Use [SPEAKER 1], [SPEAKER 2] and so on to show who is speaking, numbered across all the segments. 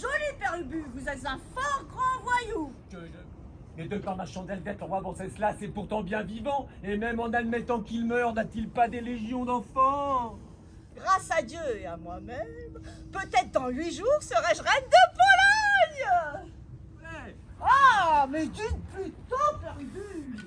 [SPEAKER 1] joli, Père Ubu. Vous êtes un fort grand voyou.
[SPEAKER 2] Mais de par ma chandelle d'être le roi Venceslas est pourtant bien vivant, et même en admettant qu'il meurt, n'a-t-il pas des légions d'enfants?
[SPEAKER 1] Grâce à Dieu et à moi-même, peut-être dans 8 jours serai-je reine de Pologne.
[SPEAKER 2] Ouais.
[SPEAKER 1] Ah, mais dites plutôt, Père Ubu.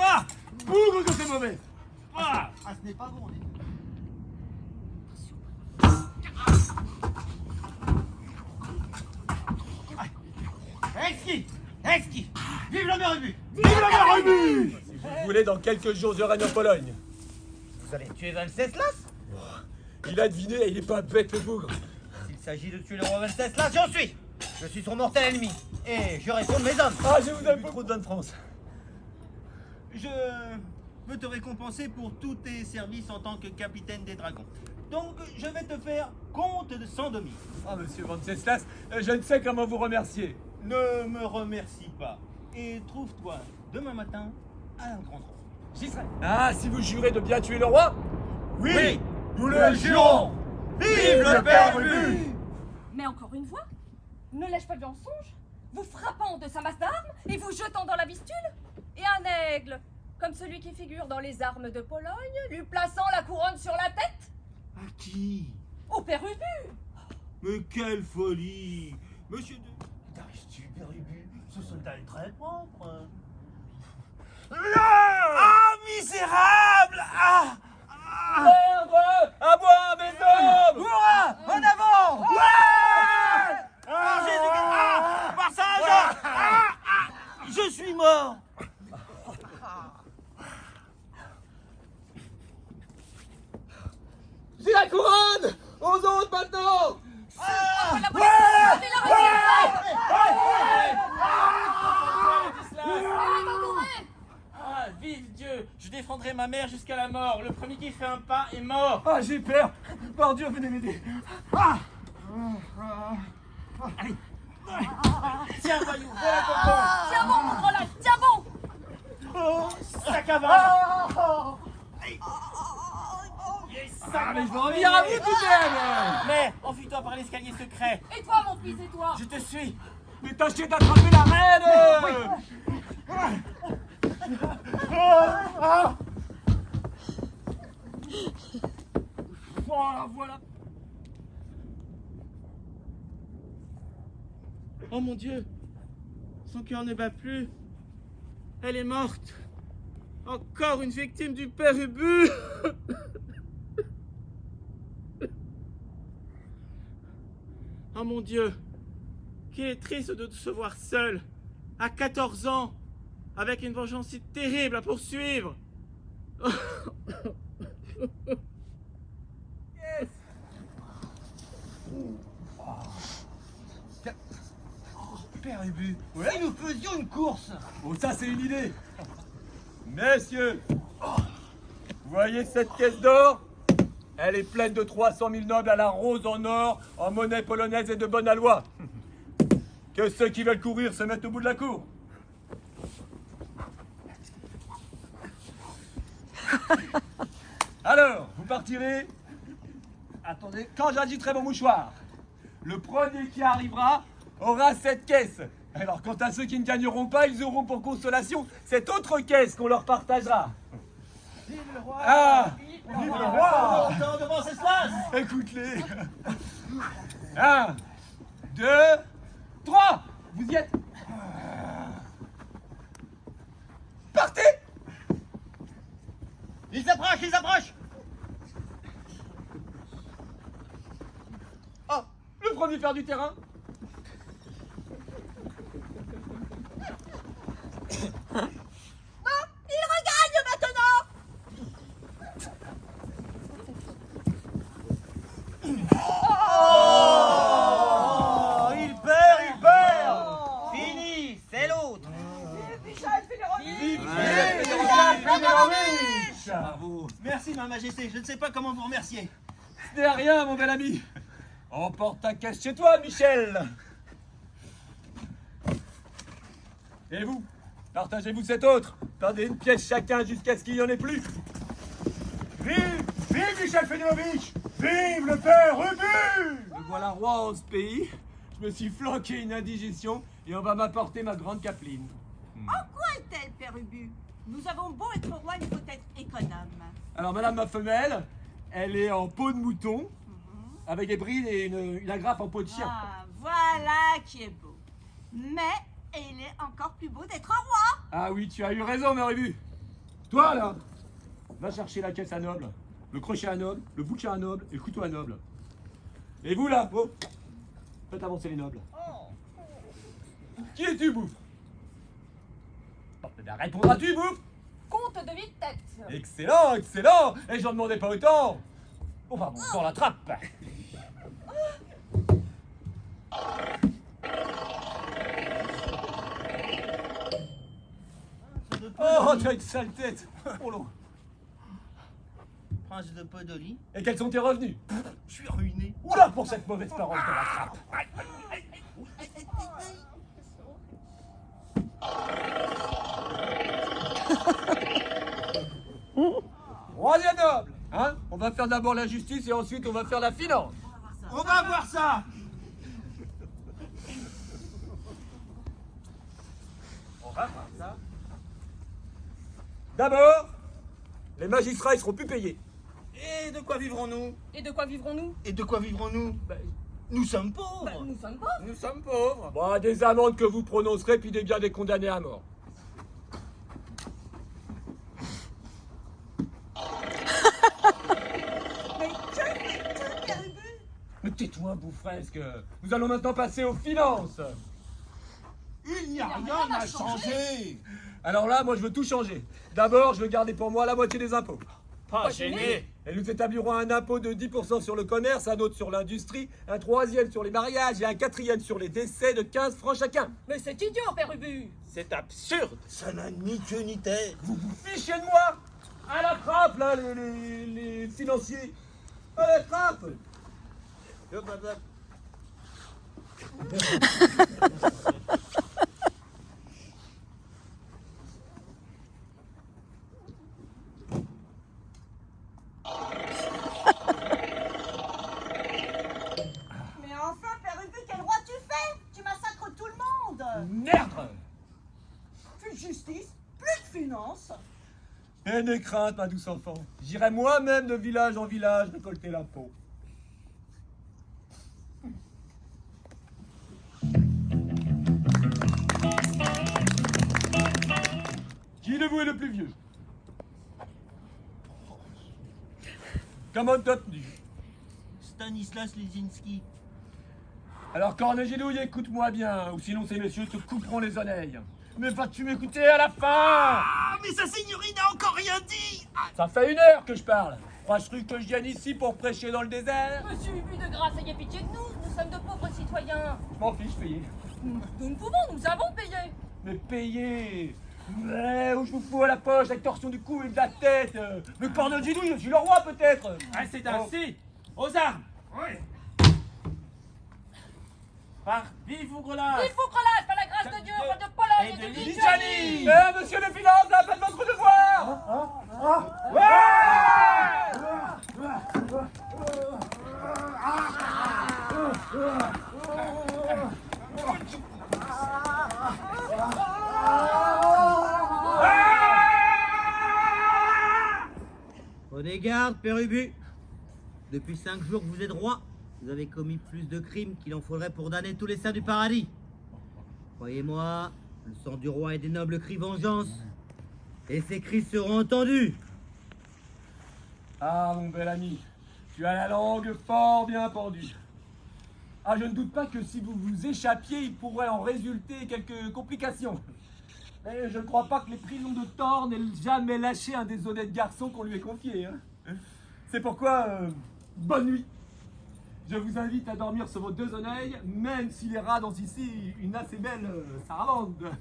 [SPEAKER 2] Ah, bougre que c'est mauvais. Ah,
[SPEAKER 3] ce n'est pas bon. Exquis. Vive le maire Ubu.
[SPEAKER 2] vive la mère Ubu! Si vous le voulez, dans quelques jours, je règne en Pologne.
[SPEAKER 3] Vous allez tuer Venceslas?
[SPEAKER 2] Il a deviné, il est pas bête le bougre.
[SPEAKER 3] S'il s'agit de tuer le roi Venceslas, j'en suis. Je suis son mortel ennemi. Et je réponds de mes hommes.
[SPEAKER 2] Ah, je vous aime trop de bonne France.
[SPEAKER 4] Je veux te récompenser pour tous tes services en tant que capitaine des dragons. Donc, je vais te faire compte de 100 demi.
[SPEAKER 2] Ah, monsieur Venceslas, je ne sais comment vous remercier.
[SPEAKER 4] Ne me remercie pas. Et trouve-toi demain matin à un grand rond.
[SPEAKER 2] J'y serai. Ah, si vous jurez de bien tuer le roi?
[SPEAKER 4] Oui,
[SPEAKER 2] nous le jurons.
[SPEAKER 4] Vive le père Ubu!
[SPEAKER 5] Mais encore une fois, ne l'ai-je pas vu en songe, vous frappant de sa masse d'armes et vous jetant dans la vistule? Et un aigle, comme celui qui figure dans les armes de Pologne, lui plaçant la couronne sur la tête?
[SPEAKER 4] À qui?
[SPEAKER 5] Au père Ubu!
[SPEAKER 4] Mais quelle folie! Monsieur de... T'arrives-tu, père Ubu? Ce soldat est très propre. Ah, misérable! Ah!
[SPEAKER 2] Merde! À moi, mes hommes!
[SPEAKER 3] Hurrah! En avant!
[SPEAKER 4] Ah, Jésus-Christ! Ah! Par Saint-Jean! Je suis mort!
[SPEAKER 2] J'ai la couronne! Aux autres maintenant!
[SPEAKER 4] Ah, vive Dieu! Je défendrai ma mère jusqu'à la mort. Le premier qui fait un pas est mort.
[SPEAKER 2] Ah, j'ai peur! Par Dieu, venez m'aider! Ah!
[SPEAKER 4] Allez! Tiens, voyou, voilà Coco!
[SPEAKER 5] Tiens bon, mon gros lâche, tiens bon!
[SPEAKER 4] Oh, sac à vin!
[SPEAKER 2] Ah, mais je vais revenir à vous tout de même!
[SPEAKER 4] Mais enfuis-toi par l'escalier secret.
[SPEAKER 5] Et toi, mon fils, et toi?
[SPEAKER 4] Je te suis.
[SPEAKER 2] Mais tâchez d'attraper la reine! Voilà.
[SPEAKER 4] Oh mon Dieu! Son cœur ne bat plus. Elle est morte. Encore une victime du père Ubu. Oh mon Dieu! Qu'il est triste de se voir seul, à 14 ans, avec une vengeance si terrible à poursuivre.
[SPEAKER 3] Père Ubu, si nous faisions une course.
[SPEAKER 2] Oh, ça, c'est une idée! Messieurs! Vous voyez cette caisse d'or? Elle est pleine de 300 000 nobles à la rose en or, en monnaie polonaise et de bonne aloi. Que ceux qui veulent courir se mettent au bout de la cour. Alors, vous partirez. Attendez, quand j'agiterai mon mouchoir, le premier qui arrivera aura cette caisse. Alors, quant à ceux qui ne gagneront pas, ils auront pour consolation cette autre caisse qu'on leur partagera.
[SPEAKER 3] Vive le roi!
[SPEAKER 2] Ah!
[SPEAKER 3] Vive
[SPEAKER 2] Vive le roi!
[SPEAKER 3] de Venceslas!
[SPEAKER 2] Écoute-les. 1, 2, 3. Vous y êtes. Partez.
[SPEAKER 3] Ils s'approchent!
[SPEAKER 2] Ah, le premier faire du terrain.
[SPEAKER 1] Il regagne maintenant.
[SPEAKER 3] Oh, il perd! Fini, c'est l'autre!
[SPEAKER 1] Michel, fais les
[SPEAKER 2] Vive
[SPEAKER 3] Bravo. Merci, Ma Majesté. Je ne sais pas comment vous remercier.
[SPEAKER 2] Ce n'est rien, mon bel ami. Emporte ta caisse chez toi, Michel. Et vous, partagez-vous cette autre. Perdez une pièce chacun jusqu'à ce qu'il n'y en ait plus.
[SPEAKER 6] Vive Michel Fédorovitch! Vive le père Ubu!
[SPEAKER 2] Me voilà roi en ce pays. Je me suis flanqué une indigestion et on va m'apporter ma grande capeline.
[SPEAKER 1] En quoi est-elle, Père Ubu? Nous avons beau être roi, il faut être économe.
[SPEAKER 2] Alors, madame ma femelle, elle est en peau de mouton, avec des brides et une agrafe en peau de chien.
[SPEAKER 1] Ah, voilà qui est beau. Mais il est encore plus beau d'être roi.
[SPEAKER 2] Ah oui, tu as eu raison, Maribu. Toi, là, va chercher la caisse à noble, le crochet à noble, le bouquet à noble et le couteau à noble. Et vous, là, oh, faites avancer les nobles. Qui es-tu, bouffe? Répondras-tu, bouffe?
[SPEAKER 5] Compte de vitesse.
[SPEAKER 2] Excellent, excellent. Et j'en demandais pas autant. Oh, pardon, dans la trappe. Oh, tu as une sale tête. Oh là.
[SPEAKER 3] Prince de Podoli.
[SPEAKER 2] Et quels sont tes revenus?
[SPEAKER 3] Je suis ruiné.
[SPEAKER 2] Oula pour cette mauvaise parole dans la trappe. Troisième noble, hein? On va faire d'abord la justice et ensuite on va faire la finance.
[SPEAKER 3] On va voir ça.
[SPEAKER 2] On va voir ça. D'abord, les magistrats ils seront plus payés.
[SPEAKER 3] Et de quoi vivrons-nous?
[SPEAKER 5] Et de quoi vivrons-nous?
[SPEAKER 3] Et de quoi vivrons-nous? Nous sommes pauvres.
[SPEAKER 5] Nous sommes pauvres.
[SPEAKER 2] Nous sommes pauvres. Bon, des amendes que vous prononcerez puis des biens des condamnés à mort.
[SPEAKER 1] Mais que fais-tu, Père Ubu?
[SPEAKER 2] Mais tais-toi, bouffresque. Nous allons maintenant passer aux finances.
[SPEAKER 6] Il n'y a rien à changer!
[SPEAKER 2] Alors là, moi je veux tout changer. D'abord, je veux garder pour moi la moitié des impôts.
[SPEAKER 4] Pas gêné.
[SPEAKER 2] Et nous établirons un impôt de 10% sur le commerce, un autre sur l'industrie, un troisième sur les mariages et un quatrième sur les décès de 15 francs chacun.
[SPEAKER 5] Mais c'est idiot, Père Ubu.
[SPEAKER 4] C'est absurde.
[SPEAKER 3] Ça n'a ni queue ni tête.
[SPEAKER 2] Vous vous fichez de moi? À la trappe, là, les financiers. À la trappe.
[SPEAKER 1] Mais enfin, Père Ubu, quel roi tu fais? Tu massacres tout le monde.
[SPEAKER 2] Merde.
[SPEAKER 1] Plus de justice, plus de finances.
[SPEAKER 2] Et n'aie crainte, ma douce enfant. J'irai moi-même de village en village récolter l'impôt. Qui de vous est le plus vieux? Comment t'as tenu?
[SPEAKER 3] Stanislas Lesinski.
[SPEAKER 2] Alors, Cornegidouille, écoute-moi bien, ou sinon ces messieurs te couperont les oreilles. Mais vas-tu m'écouter à la fin?
[SPEAKER 3] Ah, mais sa seigneurie n'a encore rien dit.
[SPEAKER 2] Ça fait 1 heure que je parle. Crois-tu que je vienne ici pour prêcher dans le désert?
[SPEAKER 5] Monsieur Ubu, de grâce, ayez pitié de nous. Nous sommes de pauvres citoyens.
[SPEAKER 2] Je m'en fiche, payer.
[SPEAKER 5] Nous ne pouvons, nous avons payé.
[SPEAKER 2] Mais payer? Mais où je vous fous à la poche, avec torsion du cou et de la tête. Le Cornegidouille, je suis le roi peut-être.
[SPEAKER 4] Ah, c'est ainsi. Aux armes. Par vive ou grelage.
[SPEAKER 5] Il faut relâche par la grâce de Dieu, roi de Pologne
[SPEAKER 4] Et
[SPEAKER 5] et
[SPEAKER 4] de
[SPEAKER 5] de
[SPEAKER 4] Lituanie.
[SPEAKER 5] Lituanie.
[SPEAKER 2] Eh, monsieur les finances, la faites votre devoir.
[SPEAKER 3] Prenez garde, Père Ubu. Depuis 5 jours que vous êtes roi, vous avez commis plus de crimes qu'il en faudrait pour damner tous les saints du paradis. Croyez-moi, le sang du roi et des nobles crie vengeance. Et ces cris seront entendus.
[SPEAKER 2] Ah, mon bel ami, tu as la langue fort bien pendue. Ah, je ne doute pas que si vous vous échappiez, il pourrait en résulter quelques complications. Mais je ne crois pas que les prisons de Thor n'aient jamais lâché un des honnêtes garçons qu'on lui ait confié. Hein. C'est pourquoi, bonne nuit. Je vous invite à dormir sur vos 2 oreilles, même s'il est rare dans ici une assez belle saramande.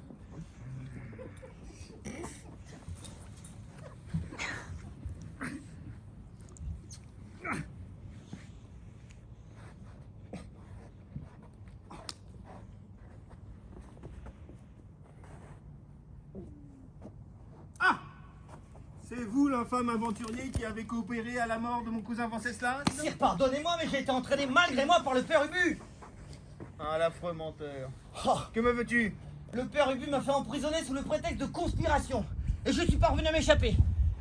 [SPEAKER 6] C'est vous l'infâme aventurier qui avez coopéré à la mort de mon cousin Venceslas?
[SPEAKER 3] Sire, pardonnez-moi, mais j'ai été entraîné malgré moi par le père Ubu.
[SPEAKER 6] Ah, l'affreux menteur.
[SPEAKER 3] Oh,
[SPEAKER 6] Que me veux-tu?
[SPEAKER 3] le père Ubu m'a fait emprisonner sous le prétexte de conspiration. Et je suis parvenu à m'échapper.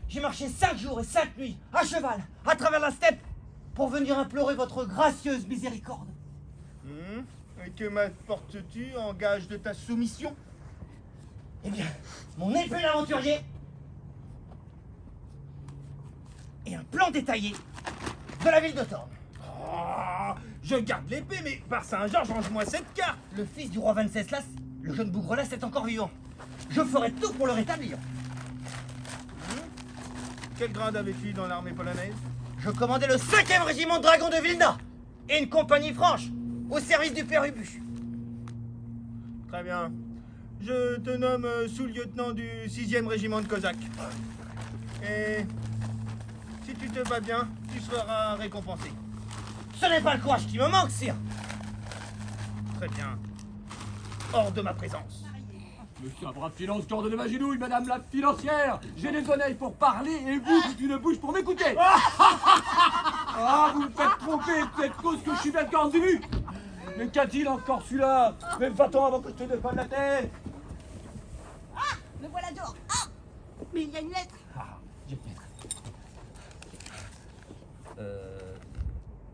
[SPEAKER 3] J'ai marché 5 jours et 5 nuits, à cheval, à travers la steppe, pour venir implorer votre gracieuse miséricorde.
[SPEAKER 6] Et que m'apportes-tu en gage de ta soumission?
[SPEAKER 3] Eh bien, mon épée d'aventurier et un plan détaillé de la ville de Thorne.
[SPEAKER 6] Ah, je garde l'épée, mais par Saint-Georges, range-moi cette carte.
[SPEAKER 3] Le fils du roi Venceslas, le jeune Bougrelas, est encore vivant. Je ferai tout pour le rétablir.
[SPEAKER 6] Quel grade avais-tu dans l'armée polonaise?
[SPEAKER 3] Je commandais le 5e régiment de dragons de Vilna et une compagnie franche au service du père Ubu.
[SPEAKER 6] Très bien. Je te nomme sous-lieutenant du 6e régiment de Cosaques. Et si tu te bats bien, tu seras récompensé.
[SPEAKER 3] Ce n'est pas le courage qui me manque, sire.
[SPEAKER 6] Très bien. Hors de ma présence.
[SPEAKER 2] Monsieur un brave finance, corde de Maginouille, madame la financière. J'ai les oreilles pour parler et vous, toute une bouche pour m'écouter. Ah, vous me faites tromper, peut-être cause que je suis bien cornu. Mais qu'a-t-il encore celui-là? Mais va-t'en avant que je te défende la tête.
[SPEAKER 1] Me voilà dehors. Ah, mais il y a une lettre.
[SPEAKER 2] Ah, j'ai une lettre.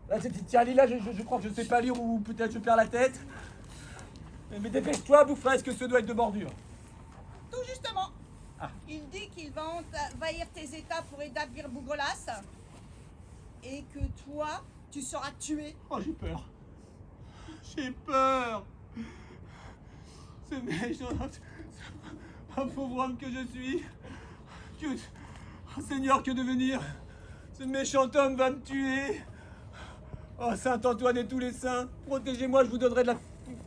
[SPEAKER 2] Là, tiens, Lila, je crois que je sais pas lire ou peut-être je perds la tête. Mais dépêche-toi, boufferesse, que ce doit être de bordure.
[SPEAKER 1] Tout justement.
[SPEAKER 2] Ah.
[SPEAKER 1] Il dit qu'il va envahir tes états pour établir Bougrelas. Et que toi, tu seras tué.
[SPEAKER 2] Oh, j'ai peur. J'ai peur. C'est méchant. Un pauvre homme que je suis. Oh, Seigneur, que devenir? Ce méchant homme va me tuer. Oh, Saint-Antoine et tous les saints, protégez-moi, je vous donnerai de la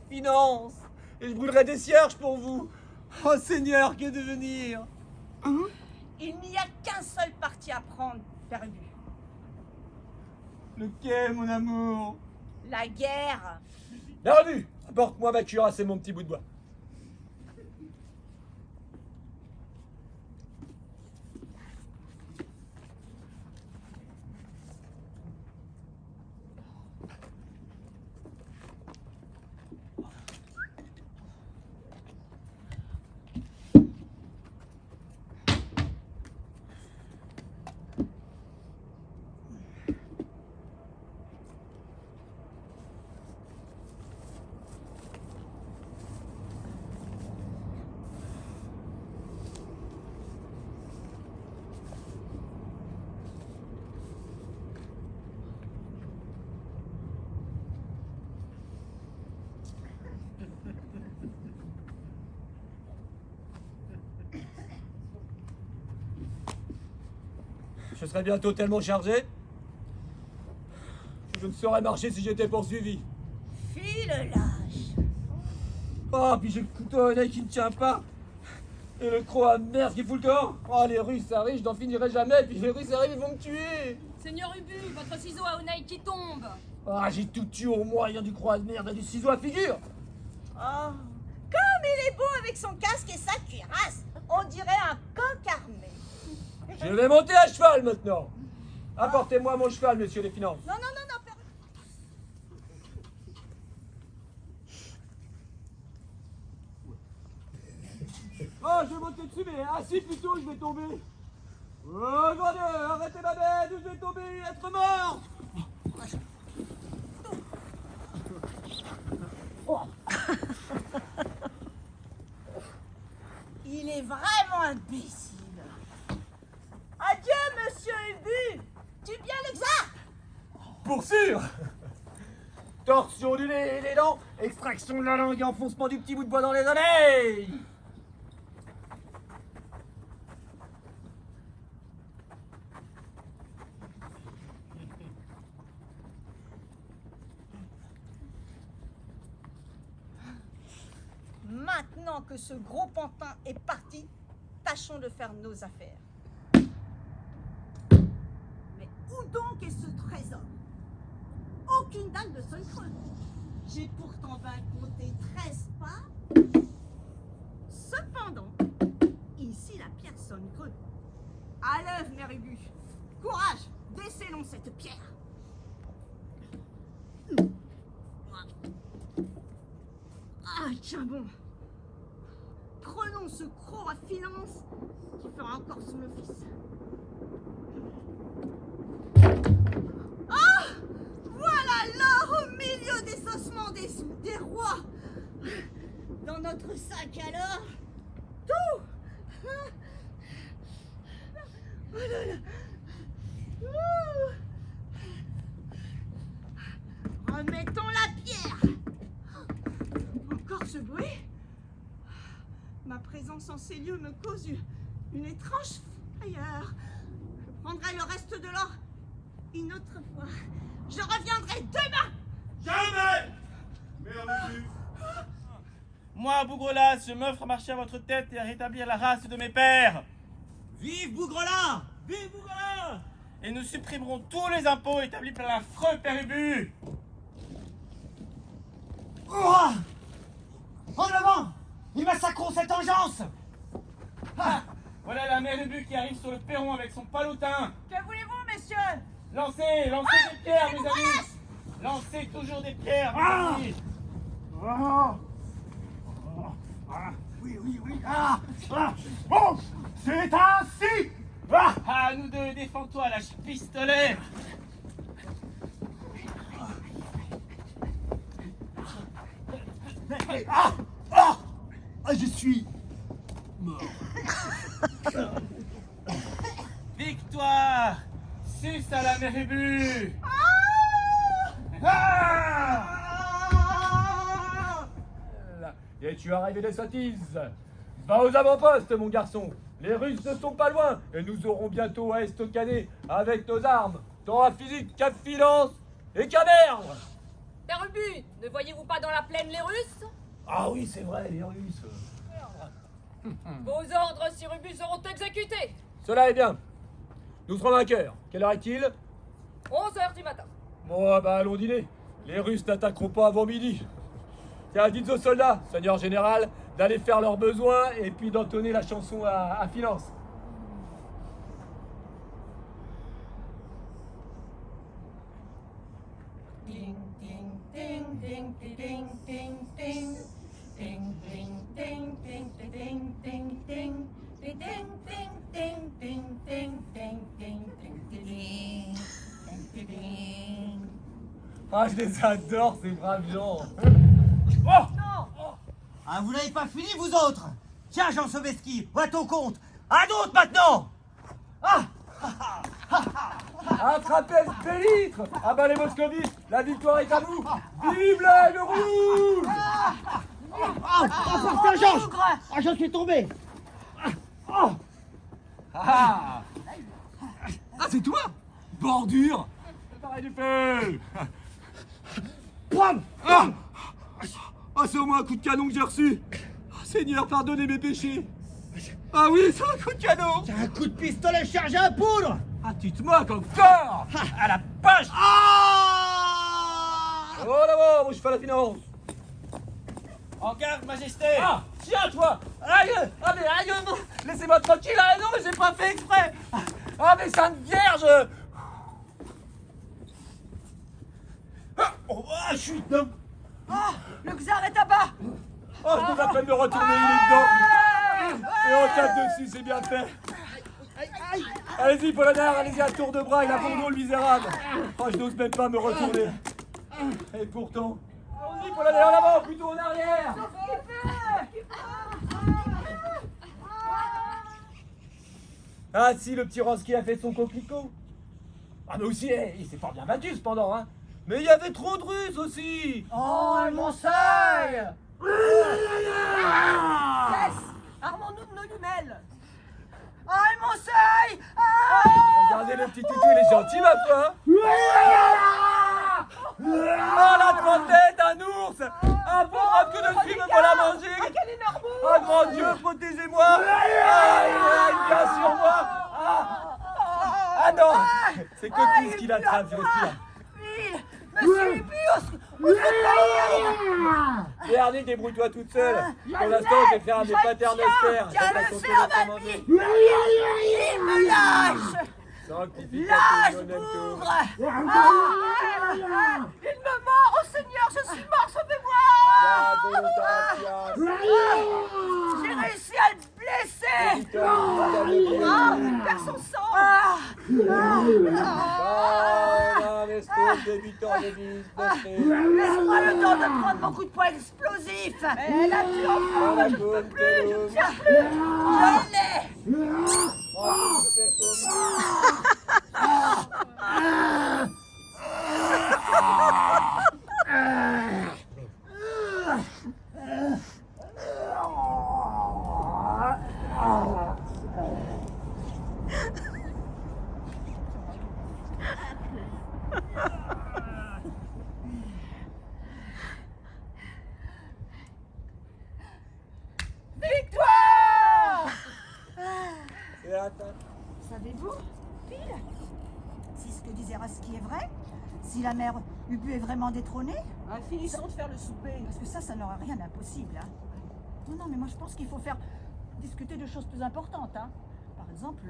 [SPEAKER 2] finance. Et je brûlerai des cierges pour vous. Oh, Seigneur, que devenir?
[SPEAKER 1] Il n'y a qu'un seul parti à prendre, Père Ubu.
[SPEAKER 2] Lequel, mon amour?
[SPEAKER 1] La guerre.
[SPEAKER 2] La revue. Apporte-moi ma cuirasse et mon petit bout de bois. Je serai bientôt tellement chargé. Je ne saurais marcher si j'étais poursuivi.
[SPEAKER 1] File lâche.
[SPEAKER 2] Oh, puis j'ai le couteau à un œil qui ne tient pas. Et le croc à merde qui fout le camp. Oh, les Russes arrivent, je n'en finirai jamais. Puis les Russes arrivent, ils vont me tuer.
[SPEAKER 5] Seigneur Ubu, votre ciseau à oneille qui tombe.
[SPEAKER 2] Ah, j'ai tout tué au moyen du croc à merde et du ciseau à figure.
[SPEAKER 1] Oh, comme il est beau avec son casque et sa cuirasse. On dirait un coq armé.
[SPEAKER 2] Je vais monter à cheval maintenant. Apportez-moi mon cheval, monsieur les finances.
[SPEAKER 1] Non, non, non, non, Père.
[SPEAKER 2] Oh, je vais monter dessus, mais assis plutôt, je vais tomber. Oh, vendez, arrêtez ma bête, je vais tomber, être mort.
[SPEAKER 1] Il est vraiment imbécile. Adieu, monsieur Ubu. Tu bien l'exact.
[SPEAKER 2] Pour sûr. Torsion du nez et des dents, extraction de la langue et enfoncement du petit bout de bois dans les oreilles.
[SPEAKER 1] Maintenant que ce gros pantin est parti, tâchons de faire nos affaires.
[SPEAKER 7] Mais où donc est ce trésor? Aucune dalle de sol creux. J'ai pourtant bien compté 13 pas. Cependant, ici la pierre sonne creux. À l'œuvre, Mère Ubu. Courage, descellons cette pierre. Ah, tiens bon. Prenons ce croc à finance qui fera encore son office. Ah! Voilà l'or au milieu des ossements des rois. Dans notre sac alors, tout. Oh là là. Ouh. Remettons la pierre. Encore ce bruit. Ma présence en ces lieux me cause une étrange frayeur. Je prendrai le reste de l'or une autre fois. Je reviendrai demain.
[SPEAKER 6] Jamais! Mère Ubu.
[SPEAKER 4] Moi, Bougrelas, je m'offre à marcher à votre tête et à rétablir la race de mes pères.
[SPEAKER 3] Vive Bougrelas!
[SPEAKER 4] Vive Bougrelas! Et nous supprimerons tous les impôts établis par l'affreux Père Ubu.
[SPEAKER 3] Hurrah! En avant! Ils massacreront cette engeance!
[SPEAKER 4] Ah, voilà la mère Ubu qui arrive sur le perron avec son palotin.
[SPEAKER 1] Que voulez-vous, messieurs?
[SPEAKER 4] Lancez des pierres, mes amis. Lancez toujours des pierres, mes amis.
[SPEAKER 6] Oui. Bon, c'est ainsi.
[SPEAKER 4] Ah, nous deux, défends-toi, lâche pistolet.
[SPEAKER 6] Je suis mort.
[SPEAKER 4] Victoire. Suce à la mère Ubu.
[SPEAKER 2] Et tu as rêvé des sottises. Va aux avant-postes, mon garçon. Les Russes ne sont pas loin et nous aurons bientôt à estoccader avec nos armes, tant à physique qu'à finance et qu'à merde.
[SPEAKER 5] Père Ubu, ne voyez-vous pas dans la plaine les Russes?
[SPEAKER 2] Ah oui, c'est vrai, les Russes.
[SPEAKER 5] Vos ordres, Sir Ubu, seront exécutés.
[SPEAKER 2] Cela est bien. Nous serons vainqueurs. Quelle heure est-il?
[SPEAKER 5] 11h du matin.
[SPEAKER 2] Bon, bah allons dîner. Les Russes n'attaqueront pas avant midi. Tiens, dites aux soldats, Seigneur Général, d'aller faire leurs besoins et puis d'entonner la chanson à finance.
[SPEAKER 1] Ding, ding, ding, ding, ding, ding, ding. Ding, ding, ding, ding, ding, ding, ding. Ding, ding, ding, ding, ding, ding, ding, ding, ding, ding.
[SPEAKER 2] Ah, je les adore, ces braves gens.
[SPEAKER 3] Ah, vous n'avez pas fini, vous autres? Tiens, Jean Sobeski, va ton compte. À d'autres maintenant!
[SPEAKER 2] Attrapez ce pélitre. Ah bah les moscovites, la victoire est à vous. Vive l'aigle rouge.
[SPEAKER 3] Georges! Ah, j'en suis tombé!
[SPEAKER 2] Ah, c'est toi? Bordure. Pareil du feu. C'est au moins un coup de canon que j'ai reçu. Seigneur, pardonnez mes péchés. Ah oui, c'est un coup de canon.
[SPEAKER 3] C'est un coup de pistolet chargé à poudre!
[SPEAKER 2] Ah, tu te moques encore. À la poche. Oh là-bas, moi je fais la finance.
[SPEAKER 4] En garde, majesté.
[SPEAKER 2] Ah, tiens toi. Aïe. Ah mais aïe, non. Laissez-moi tranquille. Ah non, mais j'ai pas fait exprès. Ah mais Sainte Vierge. Je suis dedans.
[SPEAKER 1] Le czar est à bas.
[SPEAKER 2] Oh, je vous appelle de retourner, il est dedans. Et on tape dessus, c'est bien fait. Allez-y, Polonard, allez-y à tour de bras, il a bon dos, le misérable. Oh, je n'ose même pas me retourner. Et pourtant... Allez-y, Polonard, en avant, plutôt en arrière. Ah si, le petit Roski a fait son coquelicot. Ah mais aussi, il s'est fort bien battu cependant, hein. Mais il y avait trop de Russes aussi.
[SPEAKER 1] Oh, mon seuil. Yes. Armons-nous de nos lumelles. Oh, mon seuil.
[SPEAKER 2] Regardez le petit toutou, il est gentil, ma foi. Oh, la grande tête, un ours. Un pauvre que de suivre me voilà manger.
[SPEAKER 1] Quel énorme ours.
[SPEAKER 2] Oh, grand Dieu, protégez-moi. Ah, il vient sur moi. Ah non, c'est Coquise qui l'attrape, je respire.
[SPEAKER 1] Monsieur Ubu,
[SPEAKER 2] Bernie, débrouille-toi toute seule. Pour l'instant, je vais faire un des paternosters.
[SPEAKER 7] Tiens, le fer m'a mis. Il me lâche. Lâche, bougre. Il me mord, oh Seigneur, je suis mort, sauvez-moi. J'ai réussi à le blesser. Il perd son sang. Laisse-moi le temps de prendre mon coup de poing explosif. Elle a tué enfant, je ne peux plus, je ne tiens plus. Je l'ai. Victoire!
[SPEAKER 8] Savez-vous, pile, si ce que disait Rasky est vrai, si la mère Ubu est vraiment détrônée,
[SPEAKER 7] Finissons de faire le souper.
[SPEAKER 8] parce que ça n'aura rien d'impossible. Hein. Non, mais moi je pense qu'il faut faire discuter de choses plus importantes. Hein. Par exemple,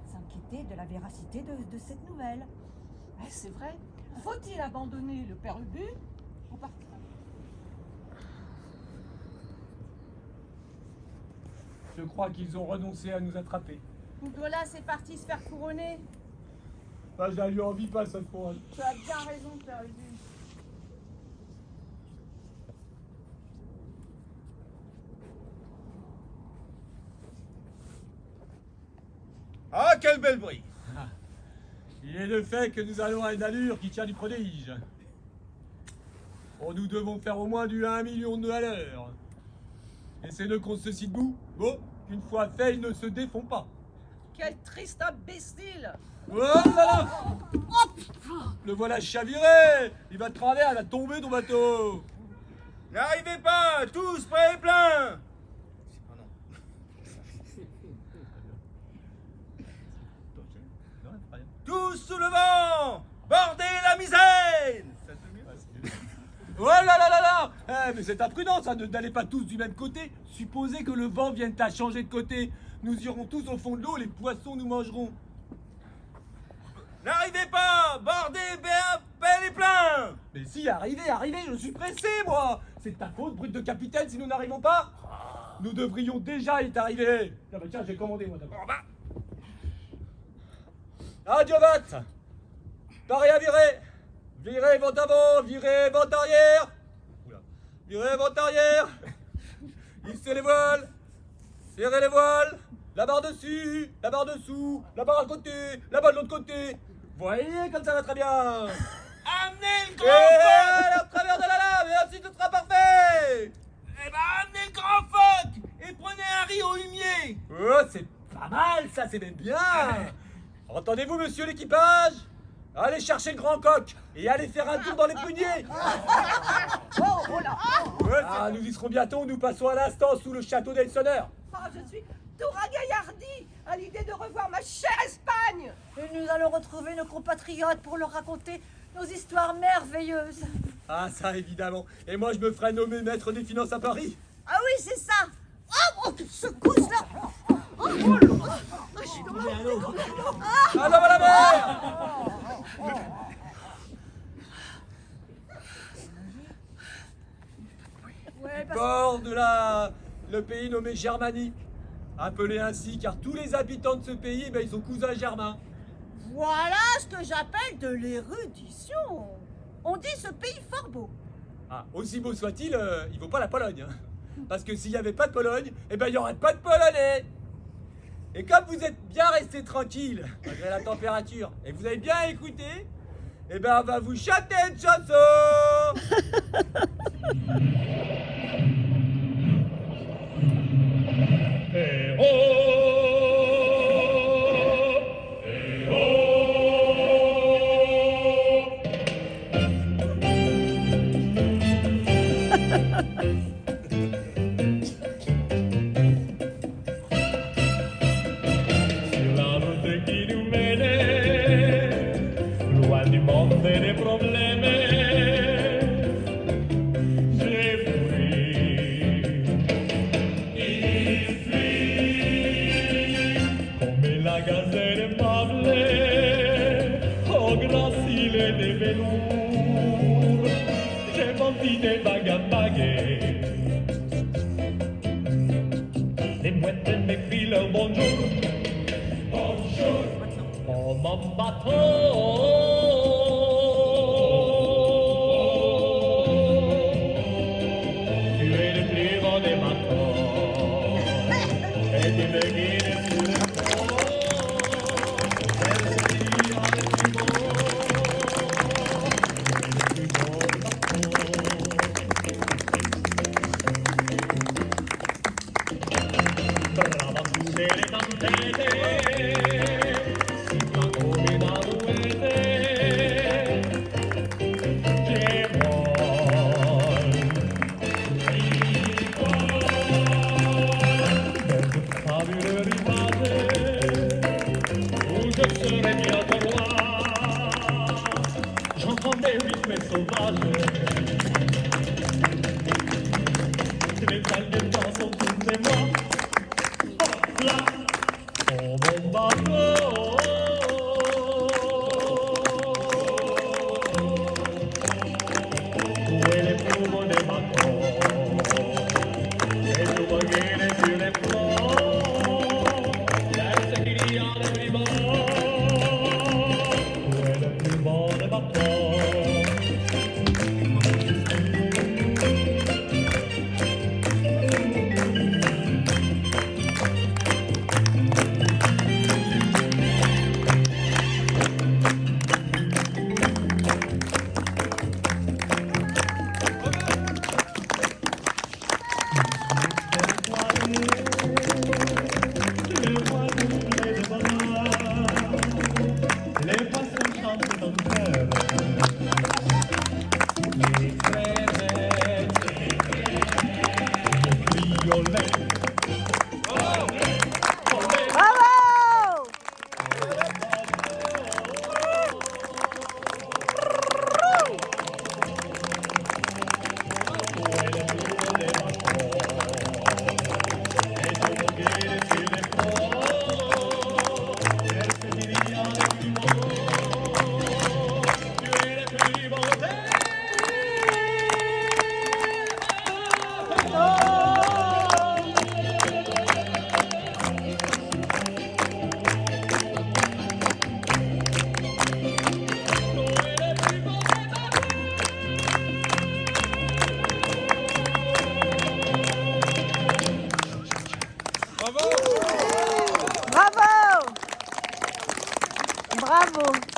[SPEAKER 8] s'inquiéter de la véracité de cette nouvelle.
[SPEAKER 7] C'est vrai. Faut-il abandonner le père Ubu ou pas?
[SPEAKER 2] Je crois qu'ils ont renoncé à nous attraper.
[SPEAKER 5] Voilà, c'est parti se faire couronner.
[SPEAKER 2] Bah, je la lui envie pas, cette couronne.
[SPEAKER 5] Tu as bien raison, Père Ubu.
[SPEAKER 6] Ah, quel bel bruit!
[SPEAKER 2] Il est le fait que nous allons à une allure qui tient du prodige. Oh, nous devons faire au moins du 1 million de à l'heure. Et ces nœuds qu'on se cite debout, bon, qu'une fois fait, ils ne se défont pas.
[SPEAKER 7] Quel triste imbécile!
[SPEAKER 2] Oh là là! Le voilà chaviré! Il va de travers, il va tomber ton bateau!
[SPEAKER 6] N'arrivez pas, tous prêts et pleins! Tous sous le vent! Bordez la misaine!
[SPEAKER 2] Oh là là là là! Mais c'est imprudent ça, n'allez pas tous du même côté. Supposez que le vent vienne à changer de côté. Nous irons tous au fond de l'eau, les poissons nous mangeront.
[SPEAKER 6] N'arrivez pas! Bordez bien, bel et plein!
[SPEAKER 2] Mais si, arrivez, je suis pressé, moi! C'est de ta faute, brute de capitaine, si nous n'arrivons pas! Nous devrions déjà y être arrivés! Ah bah tiens, j'ai commandé, moi, d'abord. Adiovat! Paré à virer! Virez vent avant, virez vent arrière! Oula. Virez vent arrière! Hissez les voiles! Serrez les voiles! La barre dessus, la barre dessous, la barre à côté, la barre de l'autre côté! Voyez comme ça va très bien!
[SPEAKER 6] Amenez le grand
[SPEAKER 2] Et
[SPEAKER 6] phoque!
[SPEAKER 2] au travers de la lave, et ainsi tout sera parfait!
[SPEAKER 6] Eh ben, amenez le grand phoque! Et prenez un riz au humier!
[SPEAKER 2] Oh, c'est pas mal, ça, c'est même bien! Entendez-vous, monsieur l'équipage? Allez chercher le grand coq et allez faire un tour dans les pruniers! Ah, nous y serons bientôt, nous passons à l'instant sous le château d'Elsonneur.
[SPEAKER 7] Je suis tout ragaillardi à l'idée de revoir ma chère Espagne.
[SPEAKER 8] Et nous allons retrouver nos compatriotes pour leur raconter nos histoires merveilleuses.
[SPEAKER 2] Ah, ça, évidemment. Et moi, je me ferai nommer maître des finances à Paris.
[SPEAKER 8] Ah oui, c'est ça. Oh, secousse là.
[SPEAKER 2] Ah, là, la mer! Bord de le pays nommé Germanie, appelé ainsi car tous les habitants de ce pays, ils sont cousins germains.
[SPEAKER 8] Voilà ce que j'appelle de l'érudition. On dit ce pays fort beau.
[SPEAKER 2] Ah, aussi beau soit-il, il vaut pas la Pologne. Hein. Parce que s'il n'y avait pas de Pologne, il n'y aurait pas de Polonais. Et comme vous êtes bien restés tranquille malgré la température, et que vous avez bien écouté, on va vous chanter une chanson.
[SPEAKER 9] Eh oh, eh oh. Sur la route qui nous menait, loin du monde et des problèmes, magazzini meublé, au gracile des velours, j'ai vendu des bagues à baguettes. Les mouettes m'écrient leur bonjour. Bonjour. Oh mon bateau, tu es le plus beau des bateaux. Et tu me guides sur le pont. Elle se dit à le plus beau. Le plus beau bateau. Brava sulle le tempete, si fa come da ruete, che vuol, per fabule rimase, où je serai bientôt roi, j'entends des rythmes sauvages, les algues dansent autour de moi. Là, oh mon bateau, où est le plus beau des bateaux, et tu me guides sur les flots, elle se crie à l'ébriment, où est le plus beau des bateaux. Les poissons chantent dans le cœur. Les crevettes, les criolets.
[SPEAKER 10] Bravo!